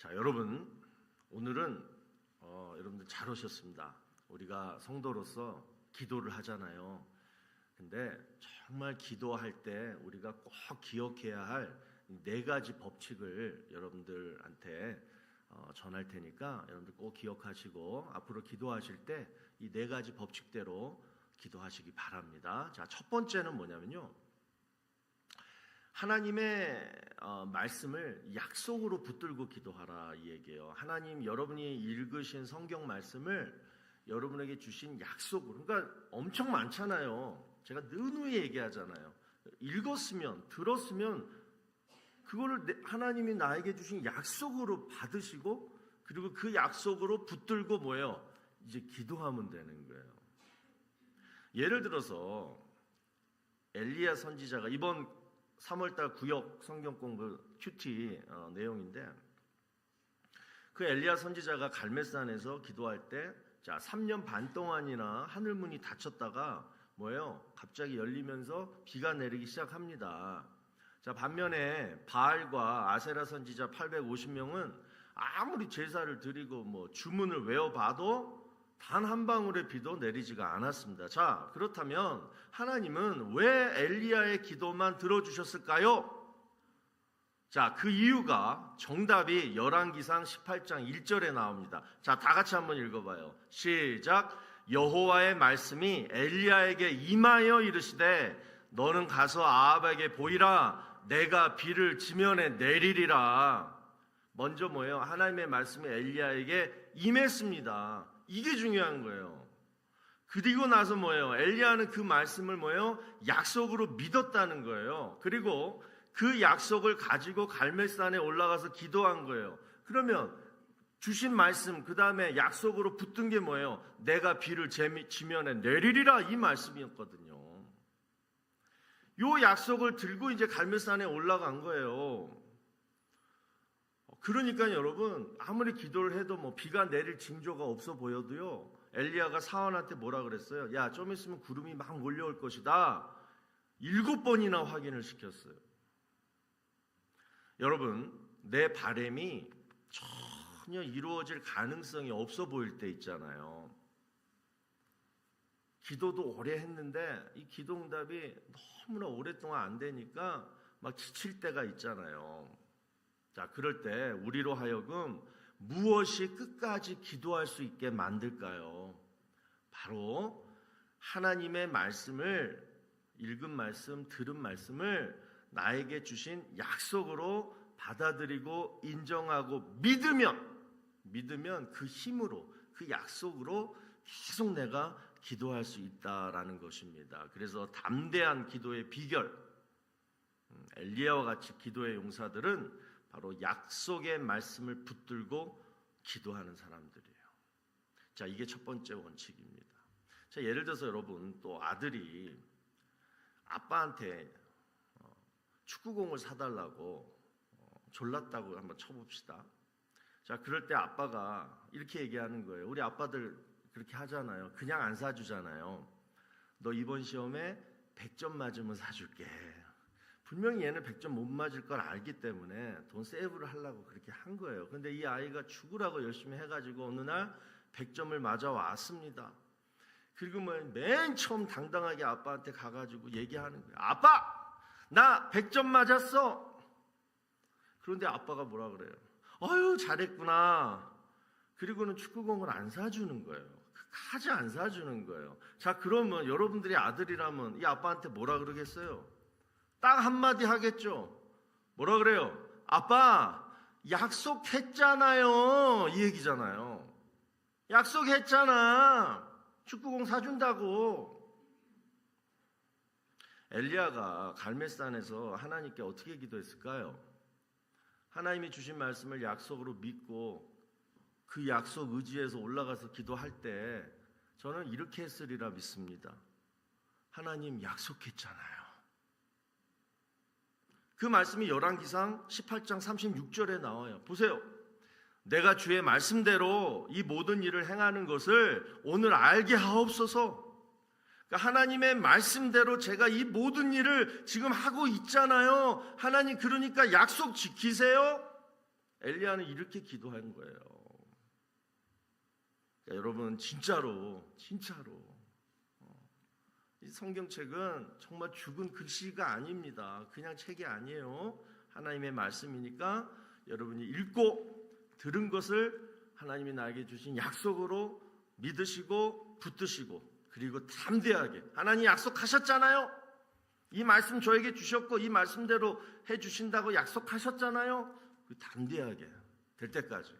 자, 여러분, 오늘은 여러분들 잘 오셨습니다. 우리가 성도로서 기도를 하잖아요. 근데 정말 기도할 때 우리가 꼭 기억해야 할 네 가지 법칙을 여러분들한테 전할 테니까 여러분들 꼭 기억하시고 앞으로 기도하실 때 이 네 가지 법칙대로 기도하시기 바랍니다. 자, 첫 번째는 뭐냐면요, 하나님의 말씀을 약속으로 붙들고 기도하라, 이 얘기예요. 하나님, 여러분이 읽으신 성경 말씀을 여러분에게 주신 약속으로, 그러니까 엄청 많잖아요. 제가 누누이 얘기하잖아요. 읽었으면, 들었으면 그거를 하나님이 나에게 주신 약속으로 받으시고, 그리고 그 약속으로 붙들고 뭐예요? 이제 기도하면 되는 거예요. 예를 들어서 엘리야 선지자가 이번 3월달 구역 성경 공부 큐티 내용인데, 그 엘리야 선지자가 갈멜산에서 기도할 때, 자, 3년 반 동안이나 하늘문이 닫혔다가 뭐예요? 갑자기 열리면서 비가 내리기 시작합니다. 자, 반면에 바알과 아세라 선지자 850명은 아무리 제사를 드리고 뭐 주문을 외워봐도 단 한 방울의 비도 내리지가 않았습니다. 자, 그렇다면 하나님은 왜 엘리야의 기도만 들어주셨을까요? 자, 그 이유가, 정답이 열왕기상 18장 1절에 나옵니다. 자, 다 같이 한번 읽어봐요. 시작. 여호와의 말씀이 엘리야에게 임하여 이르시되 너는 가서 아합에게 보이라. 내가 비를 지면에 내리리라. 먼저 뭐예요? 하나님의 말씀이 엘리야에게 임했습니다. 이게 중요한 거예요. 그리고 나서 뭐예요? 엘리야는 그 말씀을 뭐예요? 약속으로 믿었다는 거예요. 그리고 그 약속을 가지고 갈멜산에 올라가서 기도한 거예요. 그러면 주신 말씀, 그 다음에 약속으로 붙든 게 뭐예요? 내가 비를 지면에 내리리라, 이 말씀이었거든요. 요 약속을 들고 이제 갈멜산에 올라간 거예요. 그러니까 여러분, 아무리 기도를 해도 뭐 비가 내릴 징조가 없어 보여도요, 엘리야가 사원한테 뭐라 그랬어요? 야, 좀 있으면 구름이 막 몰려올 것이다. 7번이나 확인을 시켰어요. 여러분, 내 바람이 전혀 이루어질 가능성이 없어 보일 때 있잖아요. 기도도 오래 했는데 이 기도응답이 너무나 오랫동안 안 되니까 막 지칠 때가 있잖아요. 자, 그럴 때 우리로 하여금 무엇이 끝까지 기도할 수 있게 만들까요? 바로 하나님의 말씀을, 읽은 말씀, 들은 말씀을 나에게 주신 약속으로 받아들이고 인정하고 믿으면 그 힘으로, 그 약속으로 계속 내가 기도할 수 있다라는 것입니다. 그래서 담대한 기도의 비결, 엘리야와 같이 기도의 용사들은 바로 약속의 말씀을 붙들고 기도하는 사람들이에요. 자, 이게 첫 번째 원칙입니다. 자, 예를 들어서 여러분, 또 아들이 아빠한테 축구공을 사달라고 졸랐다고 한번 쳐봅시다. 자, 그럴 때 아빠가 이렇게 얘기하는 거예요. 우리 아빠들 그렇게 하잖아요. 그냥 안 사주잖아요. 너 이번 시험에 100점 맞으면 사줄게. 분명히 얘는 100점 못 맞을 걸 알기 때문에 돈 세이브를 하려고 그렇게 한 거예요. 근데 이 아이가 죽으라고 열심히 해가지고 어느 날 100점을 맞아 왔습니다. 그리고 맨 처음 당당하게 아빠한테 가가지고 얘기하는 거예요. 아빠! 나 100점 맞았어! 그런데 아빠가 뭐라 그래요? 아유, 잘했구나. 그리고는 축구공을 안 사주는 거예요. 끝까지 안 사주는 거예요. 자, 그러면 여러분들이 아들이라면 이 아빠한테 뭐라 그러겠어요? 딱 한마디 하겠죠. 뭐라 그래요? 아빠, 약속했잖아요. 이 얘기잖아요. 약속했잖아. 축구공 사준다고. 엘리야가 갈멜산에서 하나님께 어떻게 기도했을까요? 하나님이 주신 말씀을 약속으로 믿고 그 약속 의지에서 올라가서 기도할 때 저는 이렇게 했으리라 믿습니다. 하나님, 약속했잖아요. 그 말씀이 열왕기상 18장 36절에 나와요. 보세요. 내가 주의 말씀대로 이 모든 일을 행하는 것을 오늘 알게 하옵소서. 그러니까 하나님의 말씀대로 제가 이 모든 일을 지금 하고 있잖아요. 하나님, 그러니까 약속 지키세요. 엘리야는 이렇게 기도한 거예요. 그러니까 여러분 진짜로 이 성경책은 정말 죽은 글씨가 아닙니다. 그냥 책이 아니에요. 하나님의 말씀이니까 여러분이 읽고 들은 것을 하나님이 나에게 주신 약속으로 믿으시고 붙드시고, 그리고 담대하게, 하나님 약속하셨잖아요. 이 말씀 저에게 주셨고 이 말씀대로 해주신다고 약속하셨잖아요. 그 담대하게 될 때까지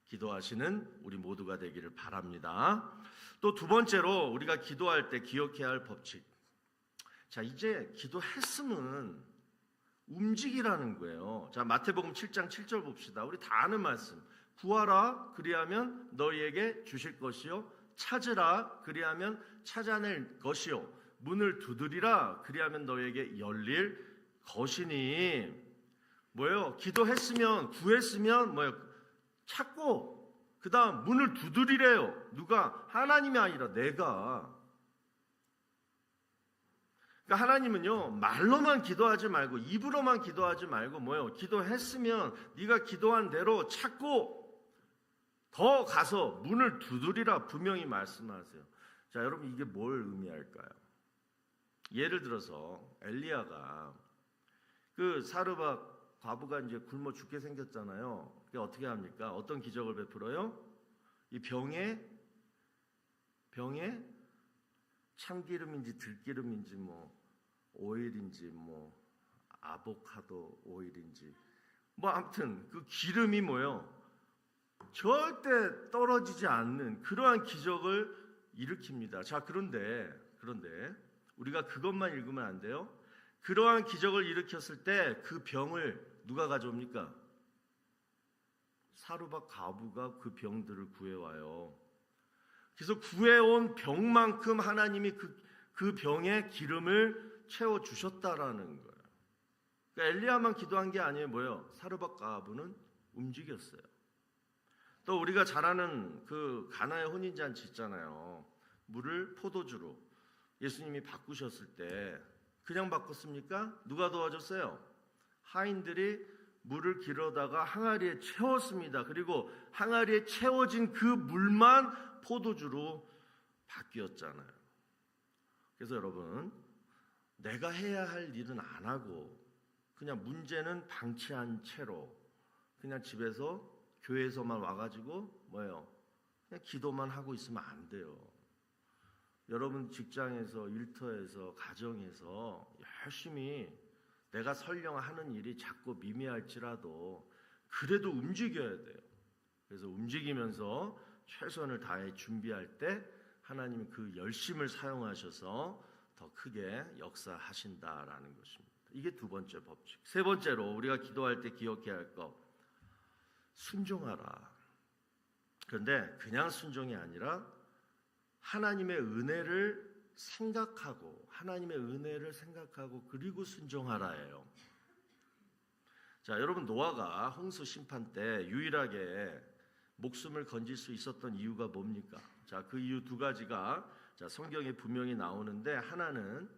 기도하시는 우리 모두가 되기를 바랍니다. 또 두 번째로 우리가 기도할 때 기억해야 할 법칙. 자, 이제 기도했으면 움직이라는 거예요. 자, 마태복음 7장 7절 봅시다. 우리 다 아는 말씀. 구하라 그리하면 너희에게 주실 것이요, 찾으라 그리하면 찾아낼 것이요, 문을 두드리라 그리하면 너희에게 열릴 것이니. 뭐예요? 기도했으면, 구했으면 뭐예요? 찾고 그 다음 문을 두드리래요. 누가? 하나님이 아니라 내가. 그러니까 하나님은요, 말로만 기도하지 말고, 입으로만 기도하지 말고 뭐예요? 기도했으면 네가 기도한 대로 찾고 더 가서 문을 두드리라 분명히 말씀하세요. 자, 여러분 이게 뭘 의미할까요? 예를 들어서 엘리야가 그 사르밧 과부가 이제 굶어 죽게 생겼잖아요. 그게 어떻게 합니까? 어떤 기적을 베풀어요? 이 병에 참기름인지 들기름인지 뭐 오일인지 뭐 아보카도 오일인지 뭐 아무튼 그 기름이 뭐예요? 절대 떨어지지 않는 그러한 기적을 일으킵니다. 자, 그런데 우리가 그것만 읽으면 안 돼요. 그러한 기적을 일으켰을 때 그 병을 누가 가져옵니까? 사르밧 과부가 그 병들을 구해와요. 그래서 구해온 병만큼 하나님이 그 병에 기름을 채워주셨다라는 거예요. 그러니까 엘리야만 기도한 게 아니에요. 뭐예요? 사르밧 과부는 움직였어요. 또 우리가 잘 아는 그 가나의 혼인잔치 있잖아요. 물을 포도주로 예수님이 바꾸셨을 때 그냥 바꿨습니까? 누가 도와줬어요? 하인들이 물을 길어다가 항아리에 채웠습니다. 그리고 항아리에 채워진 그 물만 포도주로 바뀌었잖아요. 그래서 여러분, 내가 해야 할 일은 안 하고 그냥 문제는 방치한 채로 그냥 집에서 교회에서만 와가지고 뭐예요? 그냥 기도만 하고 있으면 안 돼요. 여러분 직장에서, 일터에서, 가정에서 열심히 내가 설령 하는 일이 자꾸 미미할지라도 그래도 움직여야 돼요. 그래서 움직이면서 최선을 다해 준비할 때 하나님이 그 열심을 사용하셔서 더 크게 역사하신다라는 것입니다. 이게 두 번째 법칙. 세 번째로 우리가 기도할 때 기억해야 할 것, 순종하라. 그런데 그냥 순종이 아니라 하나님의 은혜를 생각하고 그리고 순종하라예요. 자, 여러분 노아가 홍수 심판 때 유일하게 목숨을 건질 수 있었던 이유가 뭡니까? 자, 그 이유 두 가지가 자, 성경에 분명히 나오는데 하나는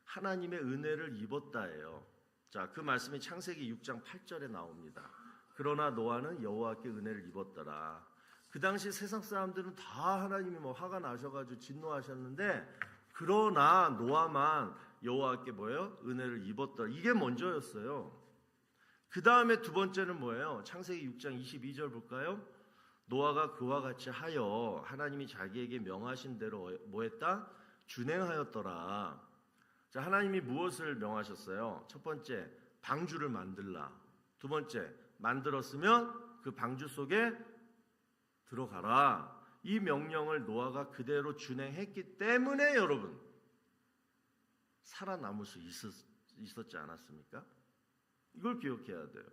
하나님의 은혜를 입었다예요. 자, 그 말씀이 창세기 6장 8절에 나옵니다. 그러나 노아는 여호와께 은혜를 입었더라. 그 당시 세상 사람들은 다 하나님이 뭐 화가 나셔가지고 진노하셨는데 그러나 노아만 여호와께 뭐예요? 은혜를 입었더라. 이게 먼저였어요. 그 다음에 두 번째는 뭐예요? 창세기 6장 22절 볼까요? 노아가 그와 같이 하여 하나님이 자기에게 명하신 대로 뭐 했다? 준행하였더라. 자, 하나님이 무엇을 명하셨어요? 첫 번째, 방주를 만들라. 두 번째, 만들었으면 그 방주 속에 들어가라. 이 명령을 노아가 그대로 준행했기 때문에 여러분 살아남을 수 있었지 않았습니까? 이걸 기억해야 돼요.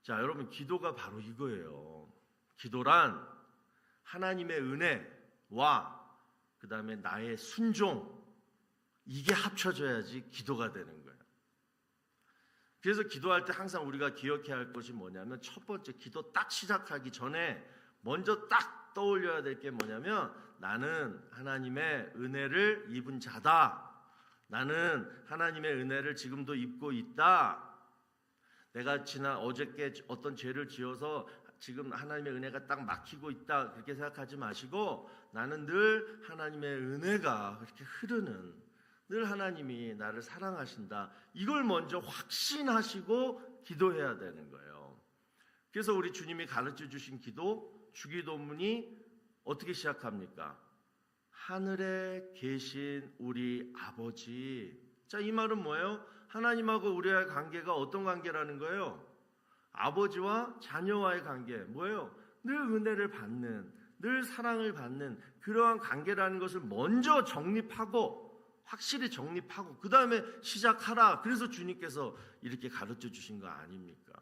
자, 여러분 기도가 바로 이거예요. 기도란 하나님의 은혜와 그 다음에 나의 순종, 이게 합쳐져야지 기도가 되는 거예요. 그래서 기도할 때 항상 우리가 기억해야 할 것이 뭐냐면 첫 번째, 기도 딱 시작하기 전에 먼저 딱 떠올려야 될 게 뭐냐면 나는 하나님의 은혜를 입은 자다. 나는 하나님의 은혜를 지금도 입고 있다. 내가 어저께 어떤 죄를 지어서 지금 하나님의 은혜가 딱 막히고 있다 그렇게 생각하지 마시고 나는 늘 하나님의 은혜가 그렇게 흐르는, 늘 하나님이 나를 사랑하신다, 이걸 먼저 확신하시고 기도해야 되는 거예요. 그래서 우리 주님이 가르쳐 주신 기도, 주기도문이 어떻게 시작합니까? 하늘에 계신 우리 아버지. 자, 이 말은 뭐예요? 하나님하고 우리와의 관계가 어떤 관계라는 거예요? 아버지와 자녀와의 관계. 뭐예요? 늘 은혜를 받는, 늘 사랑을 받는 그러한 관계라는 것을 먼저 정립하고, 확실히 정립하고 그 다음에 시작하라. 그래서 주님께서 이렇게 가르쳐 주신 거 아닙니까?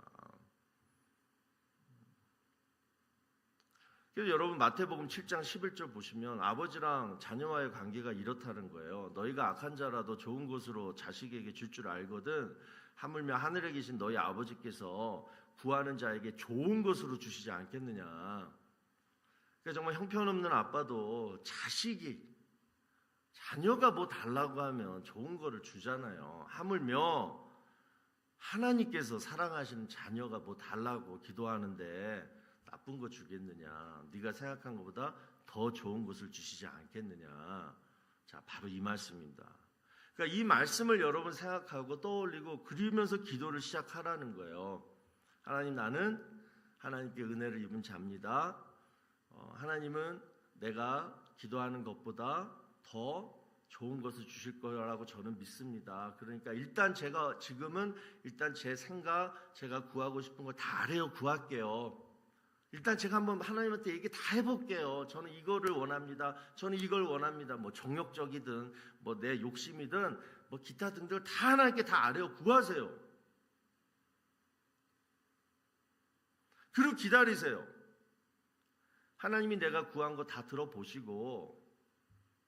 그래서 여러분 마태복음 7장 11절 보시면 아버지랑 자녀와의 관계가 이렇다는 거예요. 너희가 악한 자라도 좋은 것으로 자식에게 줄 줄 알거든 하물며 하늘에 계신 너희 아버지께서 구하는 자에게 좋은 것으로 주시지 않겠느냐. 그러니까 정말 형편없는 아빠도 자녀가 뭐 달라고 하면 좋은 거를 주잖아요. 하물며 하나님께서 사랑하시는 자녀가 뭐 달라고 기도하는데 나쁜 거 주겠느냐, 네가 생각한 것보다 더 좋은 것을 주시지 않겠느냐. 자, 바로 이 말씀입니다. 그러니까 이 말씀을 여러분 생각하고 떠올리고 그리면서 기도를 시작하라는 거예요. 하나님, 나는 하나님께 은혜를 입은 자입니다. 하나님은 내가 기도하는 것보다 더 좋은 것을 주실 거라고 저는 믿습니다. 그러니까 일단 제가 지금은 일단 제 생각, 제가 구하고 싶은 거 다 아래요 구할게요. 일단 제가 한번 하나님한테 얘기 다 해볼게요. 저는 이거를 원합니다. 저는 이걸 원합니다. 뭐 정욕적이든 뭐 내 욕심이든 뭐 기타 등등 다 하나님께 다 아뢰어 구하세요. 그리고 기다리세요. 하나님이 내가 구한 거 다 들어보시고,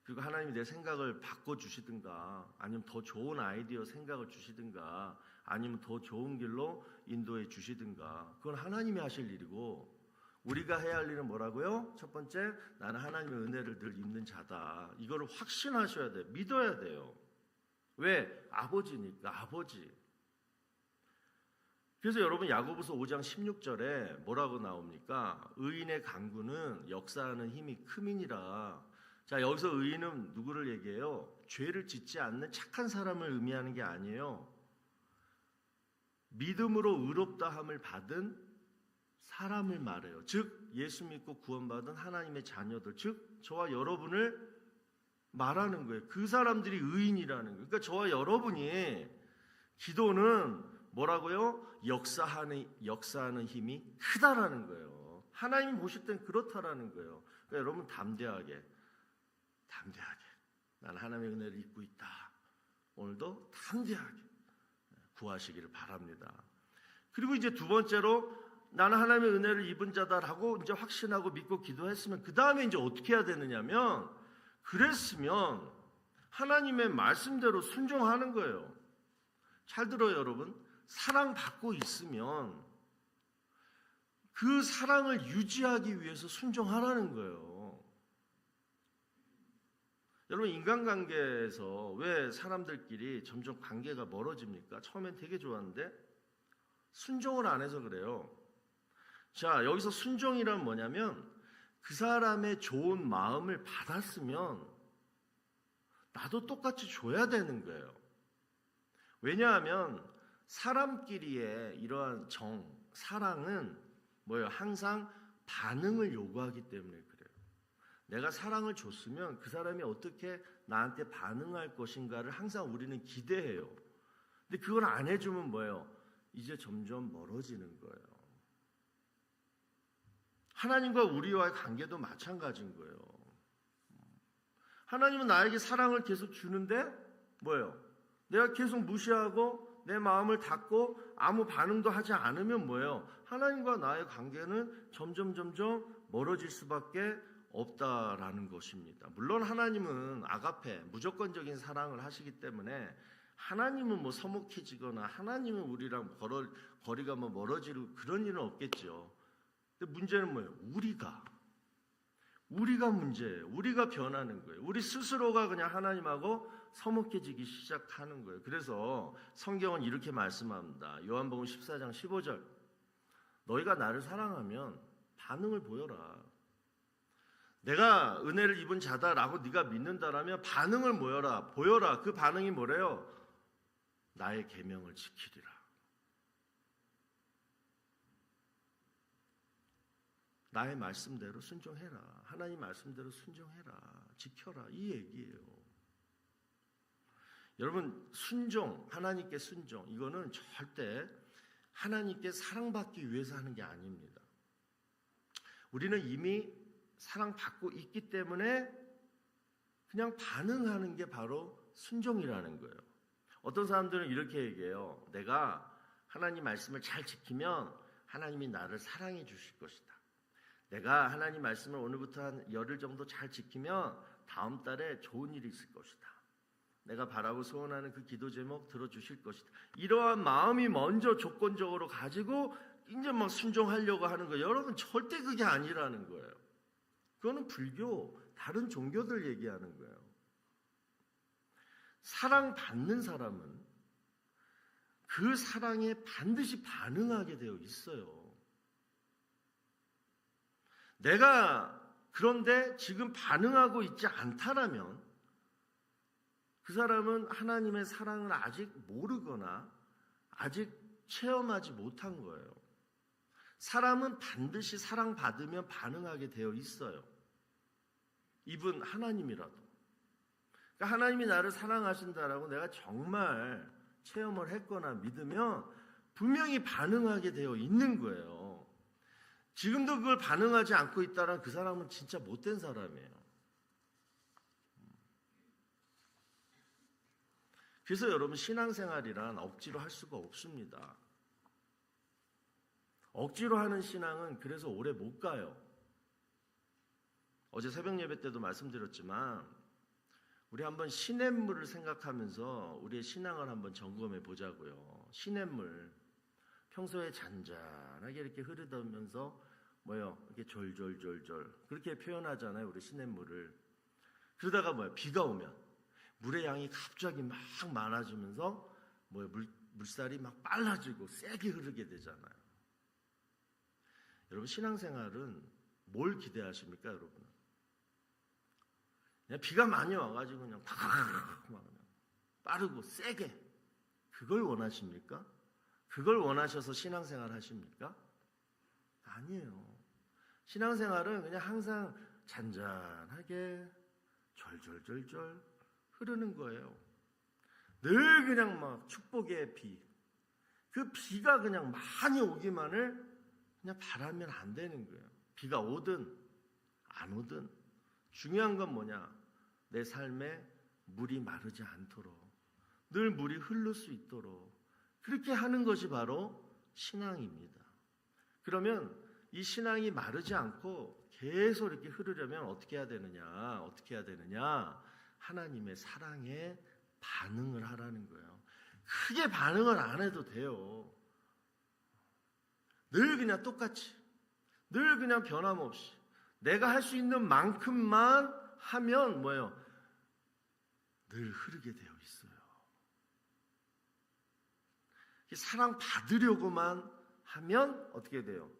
그리고 하나님이 내 생각을 바꿔주시든가, 아니면 더 좋은 아이디어 생각을 주시든가, 아니면 더 좋은 길로 인도해 주시든가, 그건 하나님이 하실 일이고, 우리가 해야 할 일은 뭐라고요? 첫 번째, 나는 하나님의 은혜를 늘 입는 자다. 이거를 확신하셔야 돼요. 믿어야 돼요. 왜? 아버지니까, 아버지. 그래서 여러분 야고보서 5장 16절에 뭐라고 나옵니까? 의인의 강구는 역사하는 힘이 크민이라. 자, 여기서 의인은 누구를 얘기해요? 죄를 짓지 않는 착한 사람을 의미하는 게 아니에요. 믿음으로 의롭다함을 받은 사람을 말해요. 즉 예수 믿고 구원받은 하나님의 자녀들, 즉 저와 여러분을 말하는 거예요. 그 사람들이 의인이라는 거예요. 그러니까 저와 여러분이 기도는 뭐라고요? 역사하는 힘이 크다라는 거예요. 하나님이 보실 땐 그렇다라는 거예요. 그러니까 여러분 담대하게 난 하나님의 은혜를 입고 있다. 오늘도 담대하게 구하시기를 바랍니다. 그리고 이제 두 번째로 나는 하나님의 은혜를 입은 자다라고 이제 확신하고 믿고 기도했으면 그 다음에 이제 어떻게 해야 되느냐면, 그랬으면 하나님의 말씀대로 순종하는 거예요. 잘 들어요, 여러분. 사랑받고 있으면 그 사랑을 유지하기 위해서 순종하라는 거예요. 여러분, 인간관계에서 왜 사람들끼리 점점 관계가 멀어집니까? 처음엔 되게 좋았는데 순종을 안 해서 그래요. 자, 여기서 순종이란 뭐냐면 그 사람의 좋은 마음을 받았으면 나도 똑같이 줘야 되는 거예요. 왜냐하면 사람끼리의 이러한 사랑은 뭐예요? 항상 반응을 요구하기 때문에 그래요. 내가 사랑을 줬으면 그 사람이 어떻게 나한테 반응할 것인가를 항상 우리는 기대해요. 근데 그걸 안 해주면 뭐예요? 이제 점점 멀어지는 거예요. 하나님과 우리와의 관계도 마찬가지인 거예요. 하나님은 나에게 사랑을 계속 주는데 뭐예요? 내가 계속 무시하고 내 마음을 닫고 아무 반응도 하지 않으면 뭐예요? 하나님과 나의 관계는 점점 멀어질 수밖에 없다라는 것입니다. 물론 하나님은 아가페, 무조건적인 사랑을 하시기 때문에 하나님은 뭐 서먹해지거나 하나님은 우리랑 거리가 뭐 멀어지고 그런 일은 없겠죠. 근데 문제는 뭐예요? 우리가 문제예요. 우리가 변하는 거예요. 우리 스스로가 그냥 하나님하고 서먹해지기 시작하는 거예요. 그래서 성경은 이렇게 말씀합니다. 요한복음 14장 15절. 너희가 나를 사랑하면 반응을 보여라. 내가 은혜를 입은 자다라고 네가 믿는다라면 반응을 보여라. 그 반응이 뭐래요? 나의 계명을 지키리라. 나의 말씀대로 순종해라. 하나님 말씀대로 순종해라. 지켜라. 이 얘기예요. 여러분, 순종, 하나님께 순종, 이거는 절대 하나님께 사랑받기 위해서 하는 게 아닙니다. 우리는 이미 사랑받고 있기 때문에 그냥 반응하는 게 바로 순종이라는 거예요. 어떤 사람들은 이렇게 얘기해요. 내가 하나님 말씀을 잘 지키면 하나님이 나를 사랑해 주실 것이다. 내가 하나님 말씀을 오늘부터 한 열흘 정도 잘 지키면 다음 달에 좋은 일이 있을 것이다. 내가 바라고 소원하는 그 기도 제목 들어주실 것이다. 이러한 마음이 먼저 조건적으로 가지고 이제 막 순종하려고 하는 거예요. 여러분, 절대 그게 아니라는 거예요. 그거는 불교, 다른 종교들 얘기하는 거예요. 사랑받는 사람은 그 사랑에 반드시 반응하게 되어 있어요. 내가 그런데 지금 반응하고 있지 않다라면 그 사람은 하나님의 사랑을 아직 모르거나 아직 체험하지 못한 거예요. 사람은 반드시 사랑받으면 반응하게 되어 있어요. 이분 하나님이라도. 그러니까 하나님이 나를 사랑하신다라고 내가 정말 체험을 했거나 믿으면 분명히 반응하게 되어 있는 거예요. 지금도 그걸 반응하지 않고 있다면 그 사람은 진짜 못된 사람이에요. 그래서 여러분, 신앙생활이란 억지로 할 수가 없습니다. 억지로 하는 신앙은 그래서 오래 못 가요. 어제 새벽 예배 때도 말씀드렸지만 우리 한번 시냇물을 생각하면서 우리의 신앙을 한번 점검해 보자고요. 시냇물, 평소에 잔잔하게 이렇게 흐르면서 이렇게 졸졸졸졸 그렇게 표현하잖아요. 우리 시냇물을. 그러다가 비가 오면 물의 양이 갑자기 막 많아지면서 물살이 막 빨라지고 세게 흐르게 되잖아요. 여러분, 신앙생활은 뭘 기대하십니까, 여러분? 그냥 비가 많이 와가지고 그냥 빠르고 세게 그걸 원하십니까? 그걸 원하셔서 신앙생활 하십니까? 아니에요. 신앙생활은 그냥 항상 잔잔하게 졸졸졸졸 흐르는 거예요. 늘 그냥 막 축복의 비. 그 비가 그냥 많이 오기만을 그냥 바라면 안 되는 거예요. 비가 오든 안 오든 중요한 건 뭐냐? 내 삶에 물이 마르지 않도록 늘 물이 흐를 수 있도록 그렇게 하는 것이 바로 신앙입니다. 그러면 이 신앙이 마르지 않고 계속 이렇게 흐르려면 어떻게 해야 되느냐? 하나님의 사랑에 반응을 하라는 거예요. 크게 반응을 안 해도 돼요. 늘 그냥 똑같이, 늘 그냥 변함없이 내가 할 수 있는 만큼만 하면 늘 흐르게 되어 있어요. 사랑 받으려고만 하면 어떻게 돼요?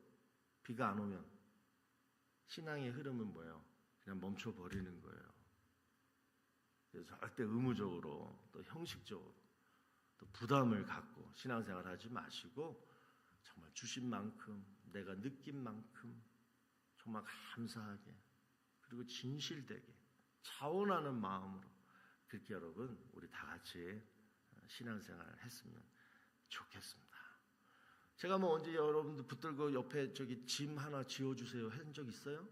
비가 안 오면 신앙의 흐름은 그냥 멈춰버리는 거예요. 그래서 절대 의무적으로 또 형식적으로 또 부담을 갖고 신앙생활 하지 마시고 정말 주신 만큼 내가 느낀 만큼 정말 감사하게 그리고 진실되게 자원하는 마음으로 그렇게 여러분 우리 다 같이 신앙생활을 했으면 좋겠습니다. 제가 언제 여러분들 붙들고 옆에 짐 하나 지어주세요 한 적 있어요?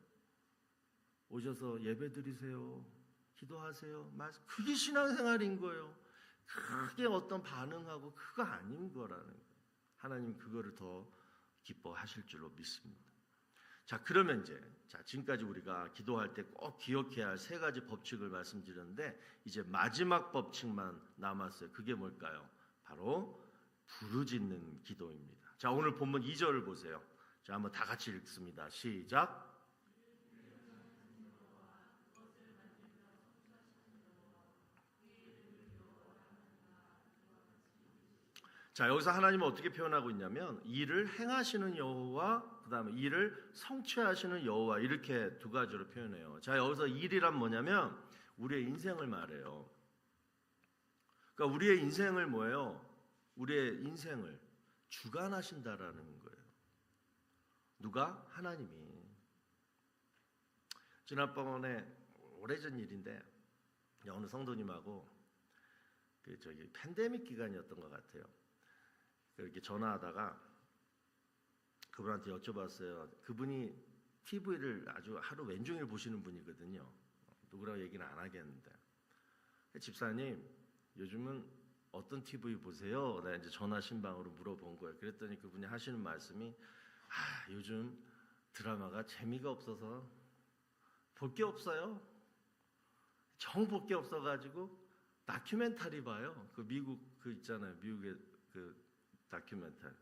오셔서 예배 드리세요, 기도하세요, 그게 신앙생활인 거예요. 크게 어떤 반응하고 그거 아닌 거라는 거예요. 하나님 그거를 더 기뻐하실 줄로 믿습니다. 자, 그러면 지금까지 우리가 기도할 때 꼭 기억해야 할 세 가지 법칙을 말씀드렸는데 이제 마지막 법칙만 남았어요. 그게 뭘까요? 바로 부르짖는 기도입니다. 자, 오늘 본문 2절을 보세요. 자, 한번 다 같이 읽습니다. 시작. 자, 여기서 하나님은 어떻게 표현하고 있냐면 일을 행하시는 여호와, 그다음에 일을 성취하시는 여호와, 이렇게 두 가지로 표현해요. 자, 여기서 일이란 뭐냐면 우리의 인생을 말해요. 그러니까 우리의 인생을 뭐예요? 우리의 인생을 주관하신다라는 거예요. 누가? 하나님이. 지난번에 오래전 일인데 어느 성도님하고 팬데믹 기간이었던 것 같아요. 이렇게 전화하다가 그분한테 여쭤봤어요. 그분이 TV를 아주 하루 왼종일 보시는 분이거든요. 누구라고 얘기는 안 하겠는데, 집사님 요즘은 어떤 TV 보세요? 내가 이제 전화 신방으로 물어본 거예요. 그랬더니 그분이 하시는 말씀이 요즘 드라마가 재미가 없어서 볼 게 없어요. 정 볼 게 없어가지고 다큐멘터리 봐요. 그 미국 그 있잖아요. 미국의 그 다큐멘터리.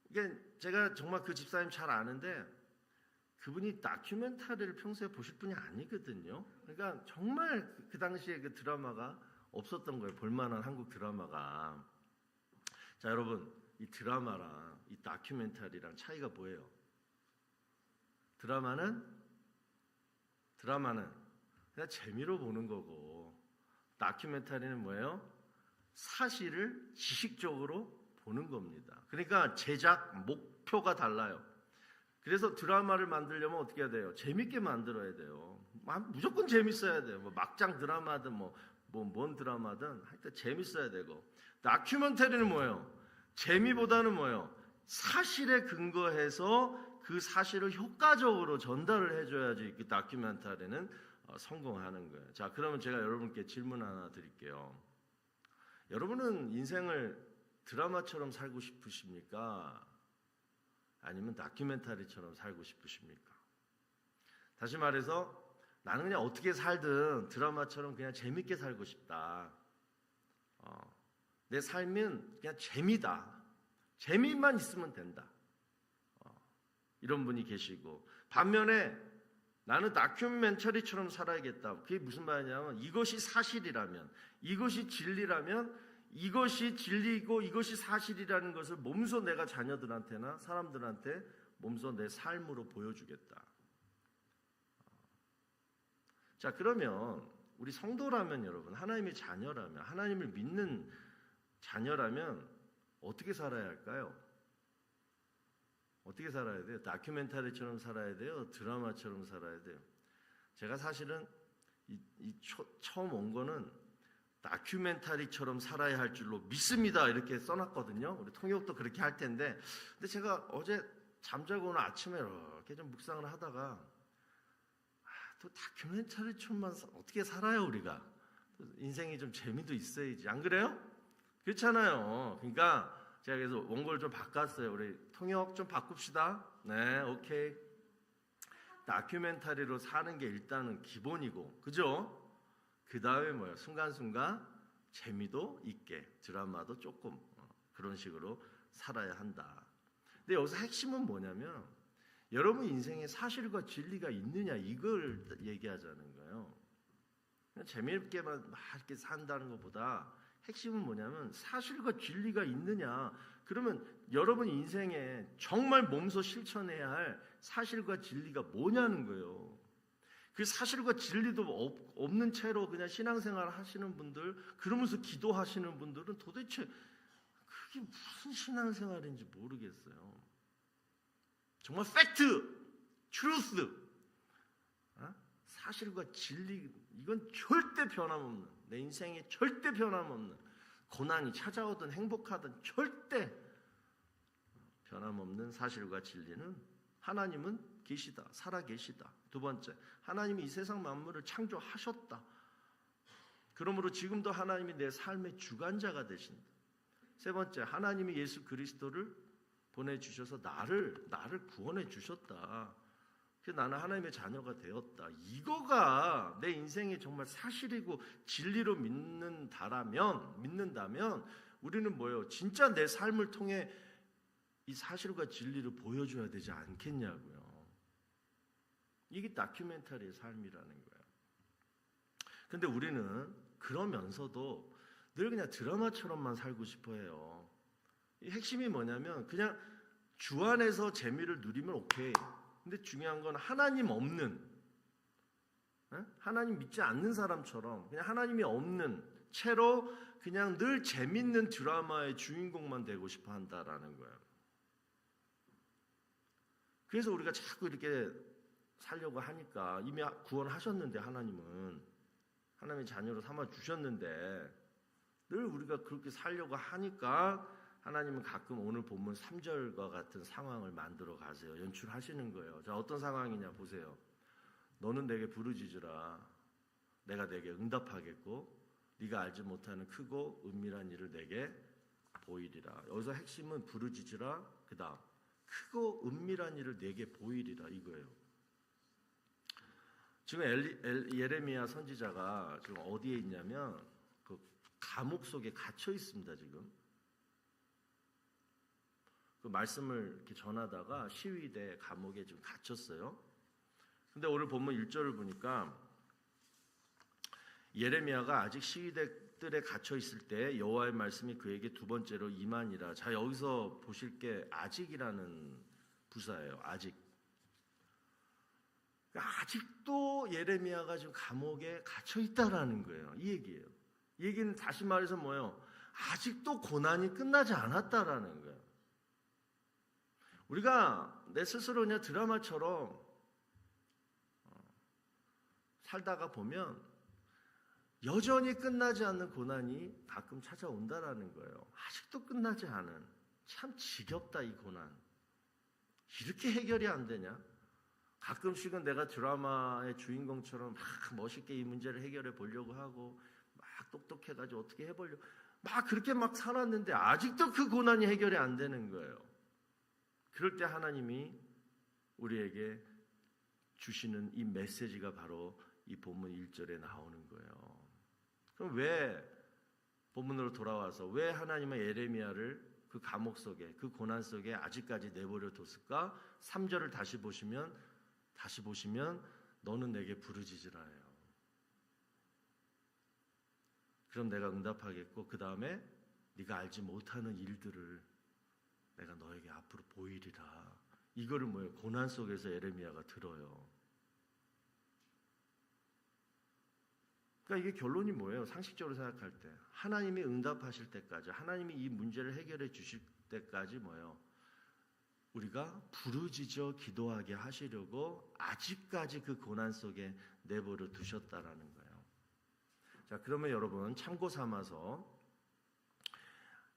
이게 제가 정말 그 집사님 잘 아는데 그분이 다큐멘터리를 평소에 보실 분이 아니거든요. 그러니까 정말 그 당시에 그 드라마가 없었던 거예요. 볼만한 한국 드라마가. 자, 여러분, 이 드라마랑 이 다큐멘터리랑 차이가 뭐예요? 드라마는 그냥 재미로 보는 거고, 다큐멘터리는 뭐예요? 사실을 지식적으로 보는 겁니다. 그러니까 제작 목표가 달라요. 그래서 드라마를 만들려면 어떻게 해야 돼요? 재밌게 만들어야 돼요. 무조건 재밌어야 돼요. 뭐 막장 드라마든 뭔 드라마든 하여튼 재밌어야 되고, 다큐멘터리는 뭐예요? 재미보다는 뭐예요? 사실에 근거해서 그 사실을 효과적으로 전달을 해줘야지 그 다큐멘터리는 성공하는 거예요. 자, 그러면 제가 여러분께 질문 하나 드릴게요. 여러분은 인생을 드라마처럼 살고 싶으십니까? 아니면 다큐멘터리처럼 살고 싶으십니까? 다시 말해서 나는 그냥 어떻게 살든 드라마처럼 그냥 재밌게 살고 싶다. 내 삶은 그냥 재미다. 재미만 있으면 된다. 이런 분이 계시고, 반면에 나는 다큐멘터리처럼 살아야겠다. 그게 무슨 말이냐면 이것이 사실이라면, 이것이 진리라면, 이것이 진리고 이것이 사실이라는 것을 몸소 내가 자녀들한테나 사람들한테 몸소 내 삶으로 보여주겠다. 자, 그러면 우리 성도라면, 여러분, 하나님의 자녀라면, 하나님을 믿는 자녀라면 어떻게 살아야 할까요? 어떻게 살아야 돼요? 다큐멘터리처럼 살아야 돼요? 드라마처럼 살아야 돼요? 제가 사실은 처음 온 거는 다큐멘터리처럼 살아야 할 줄로 믿습니다, 이렇게 써놨거든요. 우리 통역도 그렇게 할 텐데, 근데 제가 어제 잠자고 오늘 아침에 이렇게 좀 묵상을 하다가 또 다큐멘터리처럼만 어떻게 살아요, 우리가? 인생이 좀 재미도 있어야지, 안 그래요? 그렇잖아요. 그러니까 제가 그래서 원고를 좀 바꿨어요. 우리 통역 좀 바꿉시다. 네, 오케이. 다큐멘터리로 사는 게 일단은 기본이고, 그죠? 그 다음에 뭐예요? 순간순간 재미도 있게, 드라마도 조금 그런 식으로 살아야 한다. 근데 여기서 핵심은 뭐냐면 여러분 인생에 사실과 진리가 있느냐, 이걸 얘기하자는 거예요. 그냥 재미있게만 막 이렇게 산다는 것보다 핵심은 뭐냐면 사실과 진리가 있느냐. 그러면 여러분 인생에 정말 몸소 실천해야 할 사실과 진리가 뭐냐는 거예요. 그 사실과 진리도 없는 채로 그냥 신앙생활 하시는 분들, 그러면서 기도하시는 분들은 도대체 그게 무슨 신앙생활인지 모르겠어요. 정말 팩트, 트루스, 사실과 진리, 이건 절대 변함없는, 내 인생에 절대 변함없는, 고난이 찾아오든 행복하든 절대 변함없는 사실과 진리는 하나님은 계시다, 살아계시다. 두 번째, 하나님이 이 세상 만물을 창조하셨다. 그러므로 지금도 하나님이 내 삶의 주관자가 되신다. 세 번째, 하나님이 예수 그리스도를 보내주셔서 나를 구원해 주셨다. 그래서 나는 하나님의 자녀가 되었다. 이거가 내 인생의 정말 사실이고 진리로 믿는다면 우리는 뭐예요? 진짜 내 삶을 통해 이 사실과 진리를 보여줘야 되지 않겠냐고요. 이게 다큐멘터리의 삶이라는 거예요. 근데 우리는 그러면서도 늘 그냥 드라마처럼만 살고 싶어 해요. 이 핵심이 뭐냐면 그냥 주 안에서 재미를 누리면 오케이. 근데 중요한 건 하나님 없는, 하나님 믿지 않는 사람처럼 그냥 하나님이 없는 채로 그냥 늘 재밌는 드라마의 주인공만 되고 싶어 한다라는 거예요. 그래서 우리가 자꾸 이렇게 살려고 하니까, 이미 구원하셨는데 하나님은 하나님의 자녀로 삼아 주셨는데 늘 우리가 그렇게 살려고 하니까 하나님은 가끔 오늘 본문 3절과 같은 상황을 만들어 가세요. 연출하시는 거예요. 자, 어떤 상황이냐 보세요. 너는 내게 부르짖으라. 내가 내게 응답하겠고 네가 알지 못하는 크고 은밀한 일을 내게 보이리라. 여기서 핵심은 부르짖으라, 그 다음 크고 은밀한 일을 내게 보이리라 이거예요. 지금 예레미야 선지자가 지금 어디에 있냐면 그 감옥 속에 갇혀 있습니다. 지금 그 말씀을 이렇게 전하다가 시위대 감옥에 지금 갇혔어요. 근데 오늘 본문 1절을 보니까 예레미야가 아직 시위대들에 갇혀 있을 때 여호와의 말씀이 그에게 두 번째로 임하니라. 자, 여기서 보실 게 아직이라는 부사예요. 아직. 아직도 예레미야가 지금 감옥에 갇혀 있다라는 거예요. 이 얘기예요. 이 얘기는 다시 말해서 뭐예요? 아직도 고난이 끝나지 않았다라는 거예요. 우리가 내 스스로 그냥 드라마처럼 살다가 보면 여전히 끝나지 않는 고난이 가끔 찾아온다라는 거예요. 아직도 끝나지 않은, 참 지겹다 이 고난. 이렇게 해결이 안 되냐? 가끔씩은 내가 드라마의 주인공처럼 막 멋있게 이 문제를 해결해 보려고 하고 막 똑똑해가지고 어떻게 해보려고 막 그렇게 막 살았는데 아직도 그 고난이 해결이 안 되는 거예요. 그럴 때 하나님이 우리에게 주시는 이 메시지가 바로 이 본문 1절에 나오는 거예요. 그럼 왜 본문으로 돌아와서 왜 하나님은 예레미야를 그 감옥 속에, 그 고난 속에 아직까지 내버려 뒀을까? 3절을 다시 보시면 너는 내게 부르짖으라 해요. 그럼 내가 응답하겠고 그 다음에 네가 알지 못하는 일들을 내가 너에게 앞으로 보이리라. 이거를 뭐예요? 고난 속에서 예레미야가 들어요. 그러니까 이게 결론이 뭐예요? 상식적으로 생각할 때 하나님이 응답하실 때까지, 하나님이 이 문제를 해결해 주실 때까지 뭐예요? 우리가 부르짖어 기도하게 하시려고 아직까지 그 고난 속에 내버려 두셨다라는 거예요. 자, 그러면 여러분 참고 삼아서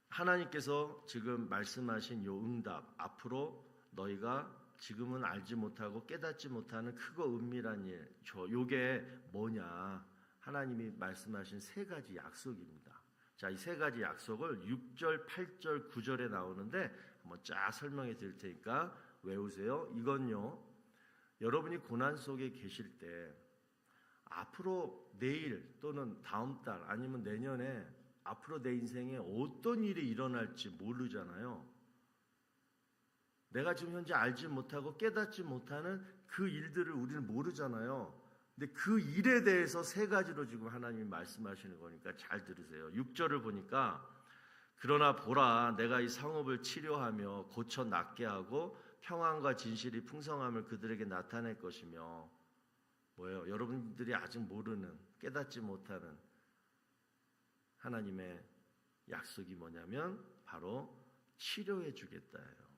하나님께서 지금 말씀하신 요 응답, 앞으로 너희가 지금은 알지 못하고 깨닫지 못하는 크고 은밀한 일, 요게 뭐냐? 하나님이 말씀하신 세 가지 약속입니다. 자, 이 세 가지 약속을 6절, 8절, 9절에 나오는데 한번 쫙 설명해 드릴 테니까 외우세요. 이건요, 여러분이 고난 속에 계실 때 앞으로 내일 또는 다음 달 아니면 내년에 앞으로 내 인생에 어떤 일이 일어날지 모르잖아요. 내가 지금 현재 알지 못하고 깨닫지 못하는 그 일들을 우리는 모르잖아요. 근데 그 일에 대해서 세 가지로 지금 하나님이 말씀하시는 거니까 잘 들으세요. 6절을 보니까 그러나 보라, 내가 이 성읍을 치료하며 고쳐 낫게 하고 평안과 진실이 풍성함을 그들에게 나타낼 것이며, 뭐예요? 여러분들이 아직 모르는, 깨닫지 못하는 하나님의 약속이 뭐냐면 바로 치료해 주겠다예요.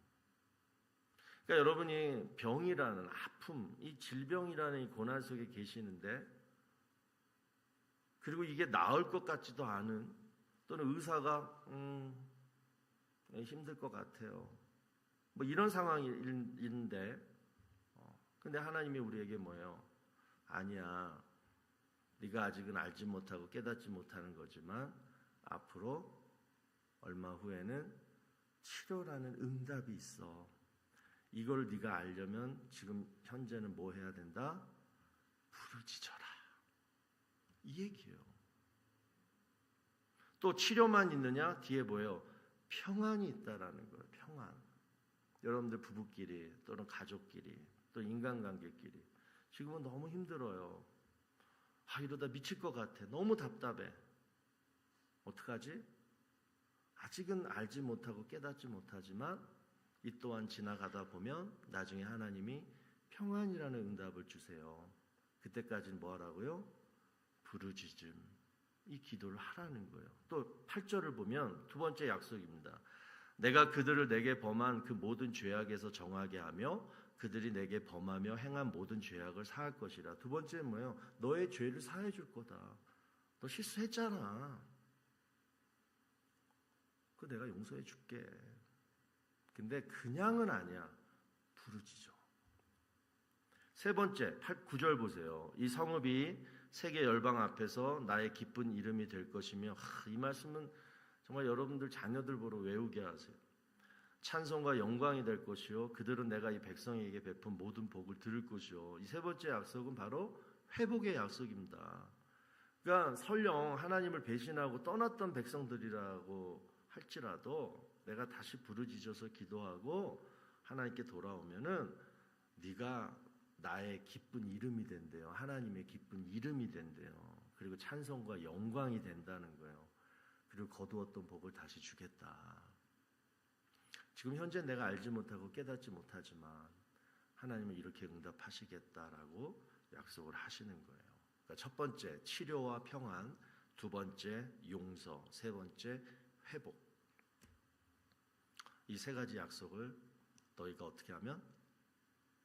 그러니까 여러분이 병이라는 아픔, 이 질병이라는 이 고난 속에 계시는데, 그리고 이게 나을 것 같지도 않은, 또는 의사가 힘들 것 같아요, 뭐 이런 상황인데, 근데 하나님이 우리에게 뭐예요? 아니야, 네가 아직은 알지 못하고 깨닫지 못하는 거지만 앞으로 얼마 후에는 치료라는 응답이 있어. 이걸 네가 알려면 지금 현재는 뭐 해야 된다? 부르짖어라. 이 얘기예요. 또 치료만 있느냐? 뒤에 뭐예요? 평안이 있다라는 거예요. 평안. 여러분들 부부끼리 또는 가족끼리 또 인간관계끼리 지금은 너무 힘들어요. 이러다 미칠 것 같아. 너무 답답해. 어떡하지? 아직은 알지 못하고 깨닫지 못하지만 이 또한 지나가다 보면 나중에 하나님이 평안이라는 응답을 주세요. 그때까지는 뭐 하라고요? 부르짖음, 이 기도를 하라는 거예요. 또 8절을 보면 두 번째 약속입니다. 내가 그들을 내게 범한 그 모든 죄악에서 정하게 하며 그들이 내게 범하며 행한 모든 죄악을 사할 것이라. 두 번째는 뭐예요? 너의 죄를 사해 줄 거다. 너 실수했잖아. 그거 내가 용서해 줄게. 근데 그냥은 아니야. 부르짖어. 세 번째, 9절 보세요. 이 성읍이 세계 열방 앞에서 나의 기쁜 이름이 될 것이며, 이 말씀은 정말 여러분들 자녀들 보러 외우게 하세요. 찬송과 영광이 될 것이요 그들은 내가 이 백성에게 베푼 모든 복을 들을 것이요. 이 세 번째 약속은 바로 회복의 약속입니다. 그러니까 설령 하나님을 배신하고 떠났던 백성들이라고 할지라도 내가 다시 부르짖어서 기도하고 하나님께 돌아오면은 네가 나의 기쁜 이름이 된대요. 하나님의 기쁜 이름이 된대요. 그리고 찬송과 영광이 된다는 거예요. 그리고 거두었던 복을 다시 주겠다. 지금 현재 내가 알지 못하고 깨닫지 못하지만 하나님은 이렇게 응답하시겠다라고 약속을 하시는 거예요. 그러니까 첫 번째 치료와 평안, 두 번째 용서, 세 번째 회복. 이 세 가지 약속을 너희가 어떻게 하면?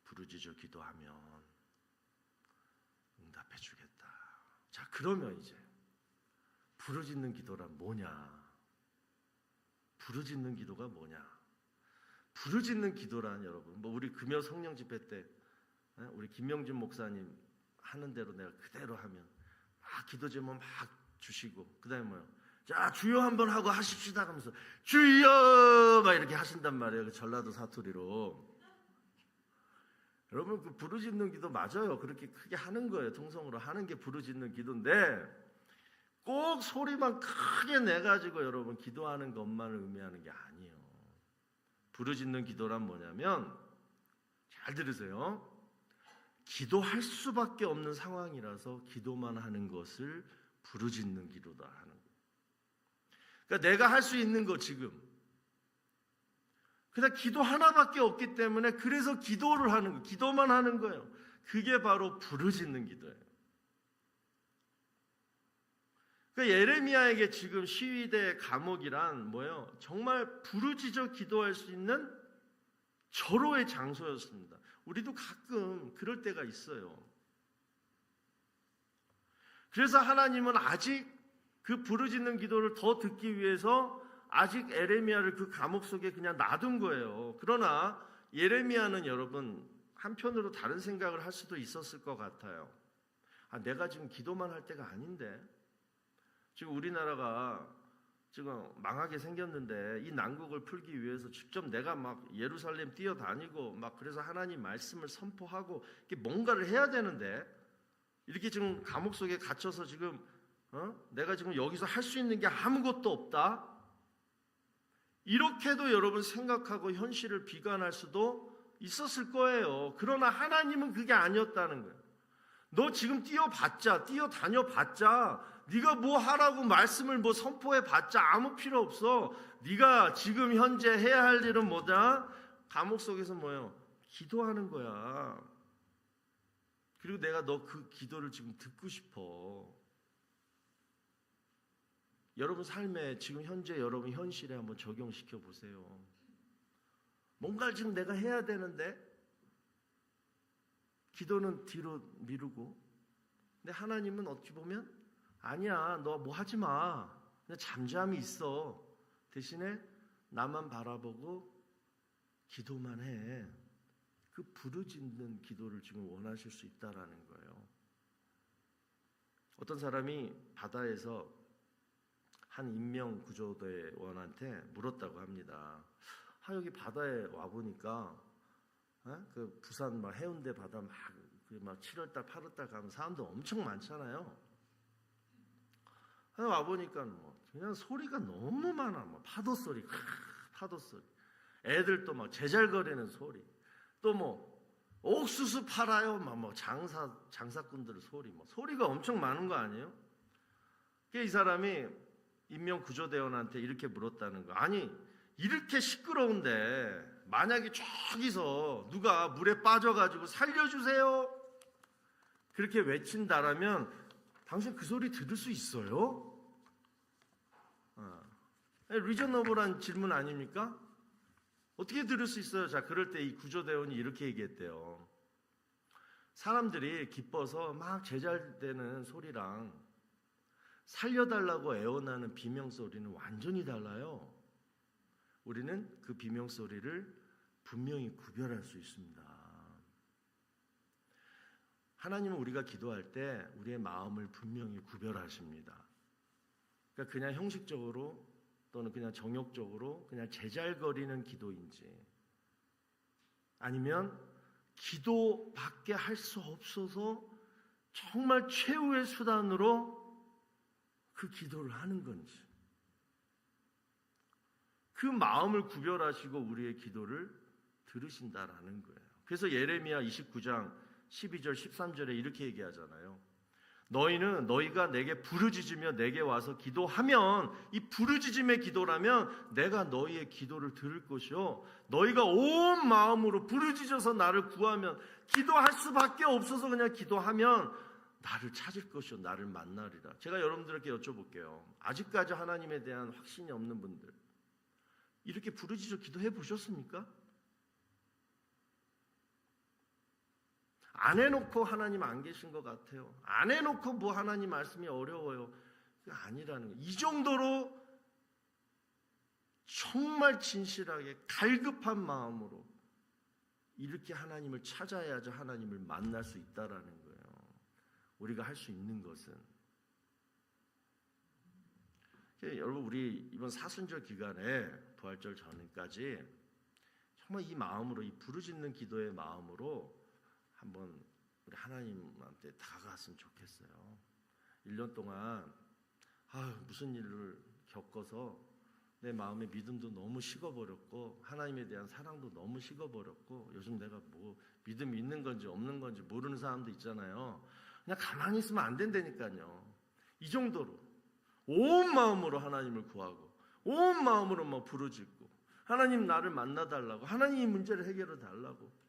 부르짖어 기도하면 응답해 주겠다. 자, 그러면 이제 부르짖는 기도란 뭐냐? 부르짖는 기도가 뭐냐? 부르짖는 기도란 여러분, 뭐 우리 금요 성령 집회 때 우리 김명진 목사님 하는 대로 내가 그대로 하면 막 기도 제목 막 주시고 그다음에 뭐요? 자, 주여 한번 하고 하십시다 하면서 주여 막 이렇게 하신단 말이에요. 그 전라도 사투리로. 여러분, 그 부르짖는 기도 맞아요. 그렇게 크게 하는 거예요. 통성으로 하는 게 부르짖는 기도인데 꼭 소리만 크게 내가지고 여러분 기도하는 것만을 의미하는 게 아니에요. 부르짖는 기도란 뭐냐면, 잘 들으세요. 기도할 수밖에 없는 상황이라서 기도만 하는 것을 부르짖는 기도다 하는 거예요. 그러니까 내가 할 수 있는 거 지금 그냥 기도 하나밖에 없기 때문에 그래서 기도를 하는 거예요. 기도만 하는 거예요. 그게 바로 부르짖는 기도예요. 그러니까 예레미야에게 지금 시위대 감옥이란 뭐예요? 정말 부르짖어 기도할 수 있는 절호의 장소였습니다. 우리도 가끔 그럴 때가 있어요. 그래서 하나님은 아직 그 부르짖는 기도를 더 듣기 위해서 아직 예레미야를 그 감옥 속에 그냥 놔둔 거예요. 그러나 예레미야는 여러분 한편으로 다른 생각을 할 수도 있었을 것 같아요. 내가 지금 기도만 할 때가 아닌데, 지금 우리나라가 지금 망하게 생겼는데 이 난국을 풀기 위해서 직접 내가 막 예루살렘 뛰어다니고 막 그래서 하나님 말씀을 선포하고 이렇게 뭔가를 해야 되는데, 이렇게 지금 감옥 속에 갇혀서 지금 내가 지금 여기서 할 수 있는 게 아무것도 없다, 이렇게도 여러분 생각하고 현실을 비관할 수도 있었을 거예요. 그러나 하나님은 그게 아니었다는 거예요. 너 지금 뛰어다녀봤자 네가 뭐 하라고 말씀을 뭐 선포해봤자 아무 필요 없어. 네가 지금 현재 해야 할 일은 뭐다? 감옥 속에서 뭐예요? 기도하는 거야. 그리고 내가 너 그 기도를 지금 듣고 싶어. 여러분 삶에 지금 현재 여러분 현실에 한번 적용시켜 보세요. 뭔가를 지금 내가 해야 되는데 기도는 뒤로 미루고, 근데 하나님은 어찌 보면 아니야, 너 뭐 하지 마, 그냥 잠잠히 있어. 대신에 나만 바라보고 기도만 해. 그 부르짖는 기도를 지금 원하실 수 있다라는 거예요. 어떤 사람이 바다에서 한 인명구조대원한테 물었다고 합니다. 여기 바다에 와보니까 그 부산 막 해운대 바다 막 7월달 8월달 가면 사람들 엄청 많잖아요. 와보니까 뭐 그냥 소리가 너무 많아. 뭐 파도 소리, 파도 소리. 애들 또 막 제잘거리는 소리. 또 뭐 옥수수 팔아요. 뭐 장사꾼들 소리. 뭐 소리가 엄청 많은 거 아니에요? 이 사람이 인명구조대원한테 이렇게 물었다는 거. 아니, 이렇게 시끄러운데 만약에 저기서 누가 물에 빠져가지고 살려주세요 그렇게 외친다라면 당신 그 소리 들을 수 있어요? 리저너블한 질문 아닙니까? 어떻게 들을 수 있어요? 자, 그럴 때 이 구조대원이 이렇게 얘기했대요. 사람들이 기뻐서 막 제잘되는 소리랑 살려달라고 애원하는 비명소리는 완전히 달라요. 우리는 그 비명소리를 분명히 구별할 수 있습니다. 하나님은 우리가 기도할 때 우리의 마음을 분명히 구별하십니다. 그러니까 그냥 형식적으로 또는 그냥 정욕적으로 그냥 제잘거리는 기도인지 아니면 기도밖에 할 수 없어서 정말 최후의 수단으로 그 기도를 하는 건지 그 마음을 구별하시고 우리의 기도를 들으신다라는 거예요. 그래서 예레미야 29장 12절 13절에 이렇게 얘기하잖아요. 너희가 내게 부르짖으며 내게 와서 기도하면 이 부르짖음의 기도라면 내가 너희의 기도를 들을 것이요 너희가 온 마음으로 부르짖어서 나를 구하면 기도할 수밖에 없어서 그냥 기도하면 나를 찾을 것이요 나를 만나리라. 제가 여러분들에게 여쭤볼게요. 아직까지 하나님에 대한 확신이 없는 분들 이렇게 부르짖어 기도해 보셨습니까? 안 해놓고 하나님 안 계신 것 같아요. 안 해놓고 뭐 하나님 말씀이 어려워요. 그게 아니라는 거예요. 이 정도로 정말 진실하게 갈급한 마음으로 이렇게 하나님을 찾아야지 하나님을 만날 수 있다라는 거예요. 우리가 할 수 있는 것은 여러분 우리 이번 사순절 기간에 부활절 전까지 정말 이 마음으로 이 부르짖는 기도의 마음으로 한번 우리 하나님한테 다가갔으면 좋겠어요. 1년 동안 무슨 일을 겪어서 내 마음의 믿음도 너무 식어버렸고 하나님에 대한 사랑도 너무 식어버렸고 요즘 내가 뭐 믿음이 있는 건지 없는 건지 모르는 사람도 있잖아요. 그냥 가만히 있으면 안 된다니까요. 이 정도로 온 마음으로 하나님을 구하고 온 마음으로 막 부르짖고 하나님 나를 만나달라고 하나님 이 문제를 해결해 달라고.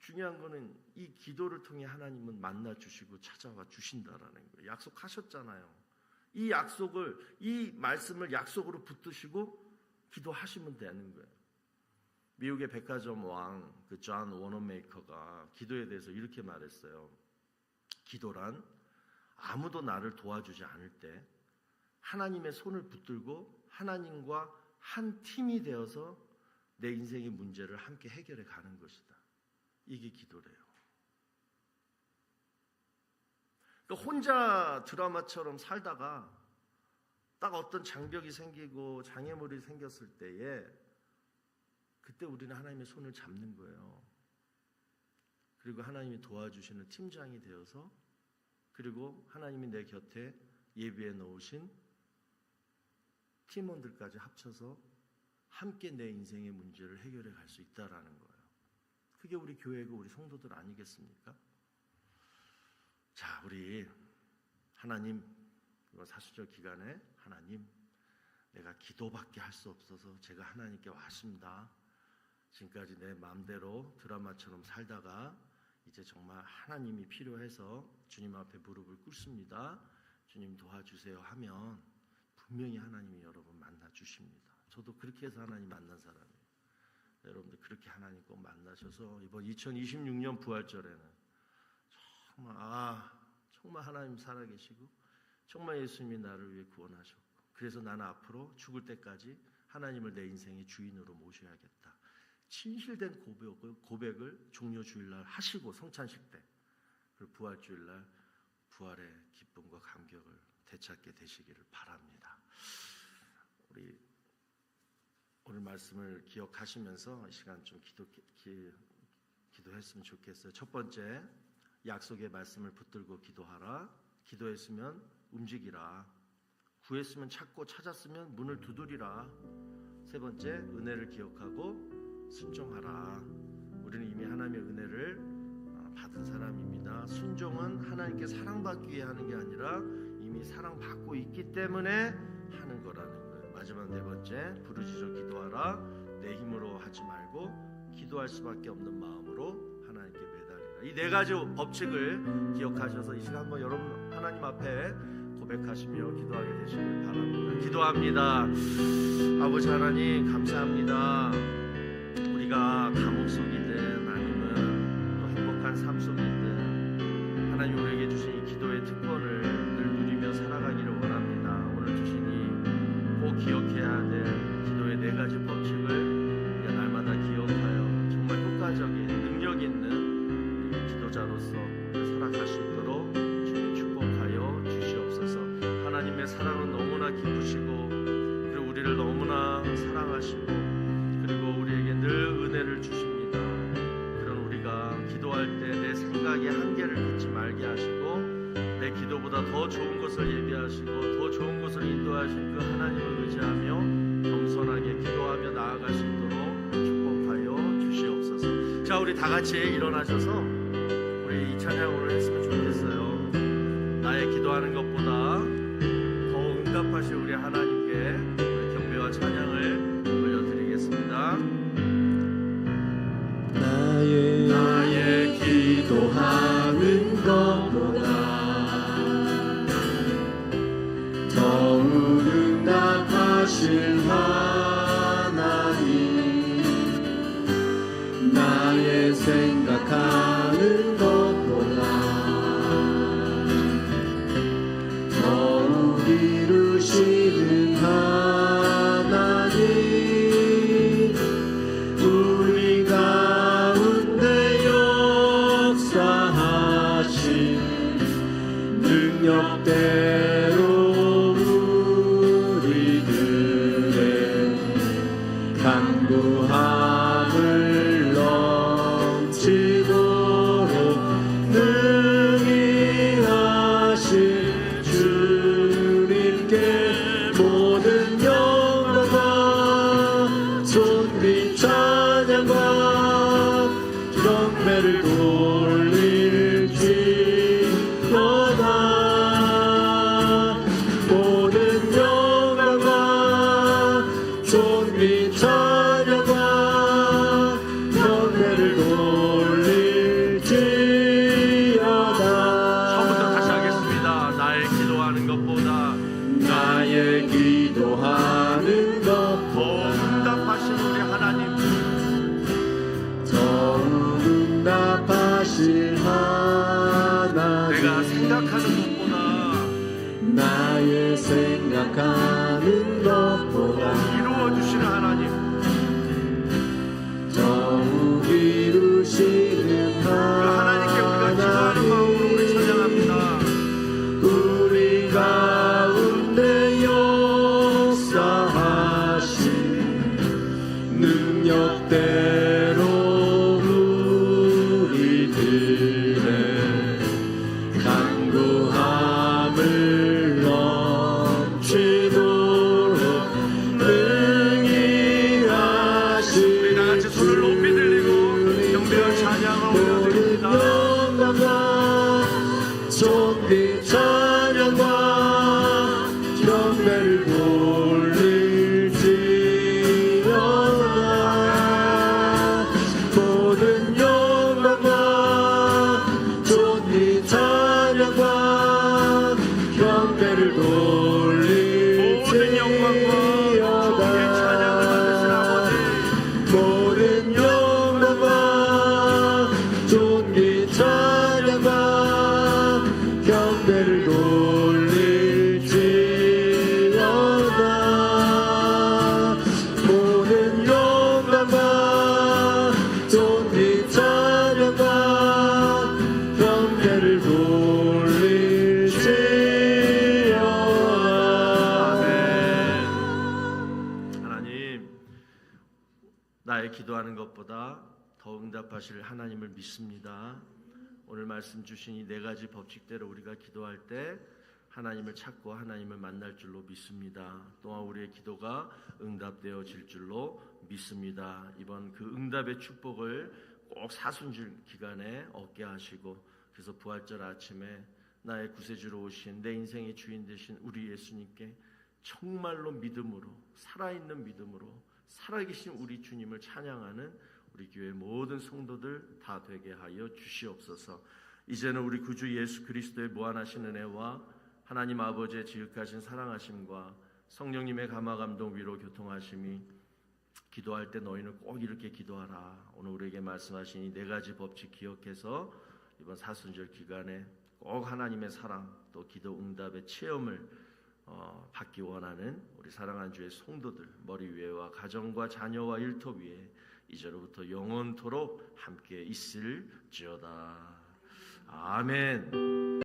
중요한 거는 이 기도를 통해 하나님은 만나 주시고 찾아와 주신다라는 거예요. 약속하셨잖아요. 이 약속을 이 말씀을 약속으로 붙드시고 기도하시면 되는 거예요. 미국의 백화점 왕 그 존 워너메이커가 기도에 대해서 이렇게 말했어요. 기도란 아무도 나를 도와주지 않을 때 하나님의 손을 붙들고 하나님과 한 팀이 되어서 내 인생의 문제를 함께 해결해 가는 것이다. 이게 기도래요. 그러니까 혼자 드라마처럼 살다가 딱 어떤 장벽이 생기고 장애물이 생겼을 때에 그때 우리는 하나님의 손을 잡는 거예요. 그리고 하나님이 도와주시는 팀장이 되어서 그리고 하나님이 내 곁에 예비해 놓으신 팀원들까지 합쳐서 함께 내 인생의 문제를 해결해 갈 수 있다라는 거예요. 그게 우리 교회고 우리 성도들 아니겠습니까? 자, 우리 하나님 이번 사순절 기간에 하나님 내가 기도밖에 할 수 없어서 제가 하나님께 왔습니다. 지금까지 내 마음대로 드라마처럼 살다가 이제 정말 하나님이 필요해서 주님 앞에 무릎을 꿇습니다. 주님 도와주세요 하면 분명히 하나님이 여러분 만나 주십니다. 저도 그렇게 해서 하나님 만난 사람이에요. 여러분들 그렇게 하나님 꼭 만나셔서 이번 2026년 부활절에는 정말 하나님 살아계시고 정말 예수님이 나를 위해 구원하셨고 그래서 나는 앞으로 죽을 때까지 하나님을 내 인생의 주인으로 모셔야겠다. 진실된 고백을 종료 주일날 하시고 성찬식 때 그리고 부활주일날 부활의 기쁨과 감격을 되찾게 되시기를 바랍니다. 우리 오늘 말씀을 기억하시면서 이 시간 좀 기도했으면 좋겠어요. 첫 번째, 약속의 말씀을 붙들고 기도하라. 기도했으면 움직이라. 구했으면 찾고 찾았으면 문을 두드리라. 세 번째, 은혜를 기억하고 순종하라. 우리는 이미 하나님의 은혜를 받은 사람입니다. 순종은 하나님께 사랑받기 위해 하는 게 아니라 이미 이미 사랑받고 있기 때문에 하는 거라는 거예요. 마지막 네 번째, 부르짖어 기도하라. 내 힘으로 하지 말고 기도할 수밖에 없는 마음으로 하나님께 매달리라. 이 네 가지 법칙을 기억하셔서 이 시간 한번 여러분 하나님 앞에 고백하시며 기도하게 되시길 바랍니다. 기도합니다. 아버지 하나님 감사합니다. 우리가 감옥 속이든 아니면 또 행복한 삶 속이든 하나님 우리에게 주신 이 기도의 특권을 늘 누리며 살아가기를 원합니다. 오늘 주신 이 꼭 기억해야 될 기도의 네 가지 법칙을 우리가 날마다 기억하여 정말 효과적인 능력 있는 우리 기도자로서 살아갈 수 있도록 주님 축복하여 주시옵소서. 하나님의 사랑은 너무나 기쁘시고 그리고 우리를 너무나 사랑하시고 그리고 우리에게 늘 은혜를 주십니다. 그런 우리가 기도할 때 내 생각의 한계를 갖지 말게 하시고 내 기도보다 더 좋은 것을 예비하시고 더 좋은 것을 인도하신 그 하나님을 의지하며 겸손하게 기도하며 나아갈 수 있도록 축복하여 주시옵소서. 자, 우리 다 같이 일어나셔서 우리 이 찬양을 했으면 좋겠어요. 나의 기도하는 것보다 더 응답하실 우리 하나님께 우리 경배와 찬양을 올려드리겠습니다. 나의 기도하는 것보다 더욱 응답하실 하나님, 나의 생각하는 것보다 더욱 이루시는 하나님, 우리 가운데 역사하신 능력대로 우리들의 간구함을 넘치도록 능히 하신 주님께 모든 영광과 존귀 찬양과 경배를 돌릴지어다. 모든 영광과 존귀 찬양과 경배를 돌릴지어다. 처음부터 다시 하겠습니다. 나의 기도하는 것보다 나의 기도하는 더 것보다 응답하신 우리 하나님, 더욱 응답하실 하나님, 내가 생각하는 것보다 나의 생각하는 것보다 이루어주시는 하나님, 더욱 이루시는 그 하나님께 우리가 기도하는 마음으로 우리 찬양합니다. 우리 가운데 역사하신 능력대로 우리들의 간구함을 넘치도록 능히 하신 우리 다 같이 손을 높이 들리고 경배와 찬양을 올려드립니다. 영광과 존귀 찬양과 경배를 돌릴지어다. 모든 영광과 존귀 찬양과 경배를 모든 영광과 존귀 찬양을 받으신 아버지, 모든 영광과 존귀 찬양과 경배를 돌릴지어다. 모든 영광과 존귀 찬양과 경배를 돌릴지어다. 하나님, 나의 기도하는 것보다 더 응답하실 하나님을 믿습니다. 오늘 말씀 주신 이 네 가지 법칙대로 우리가 기도할 때 하나님을 찾고 하나님을 만날 줄로 믿습니다. 또한 우리의 기도가 응답되어질 줄로 믿습니다. 이번 그 응답의 축복을 꼭 사순절 기간에 얻게 하시고, 그래서 부활절 아침에 나의 구세주로 오신 내 인생의 주인 되신 우리 예수님께 정말로 믿음으로, 살아있는 믿음으로 살아계신 우리 주님을 찬양하는 우리 교회 모든 성도들 다 되게 하여 주시옵소서. 이제는 우리 구주 예수 그리스도의 무한하신 은혜와 하나님 아버지의 지극하신 사랑하심과 성령님의 감화 감동 위로 교통하심이, 기도할 때 너희는 꼭 이렇게 기도하라, 오늘 우리에게 말씀하신 이 네 가지 법칙 기억해서 이번 사순절 기간에 꼭 하나님의 사랑 또 기도 응답의 체험을 받기 원하는 우리 사랑하는 주의 성도들 머리 위에와 가정과 자녀와 일터 위에 이제로부터 영원토록 함께 있을지어다. 아멘.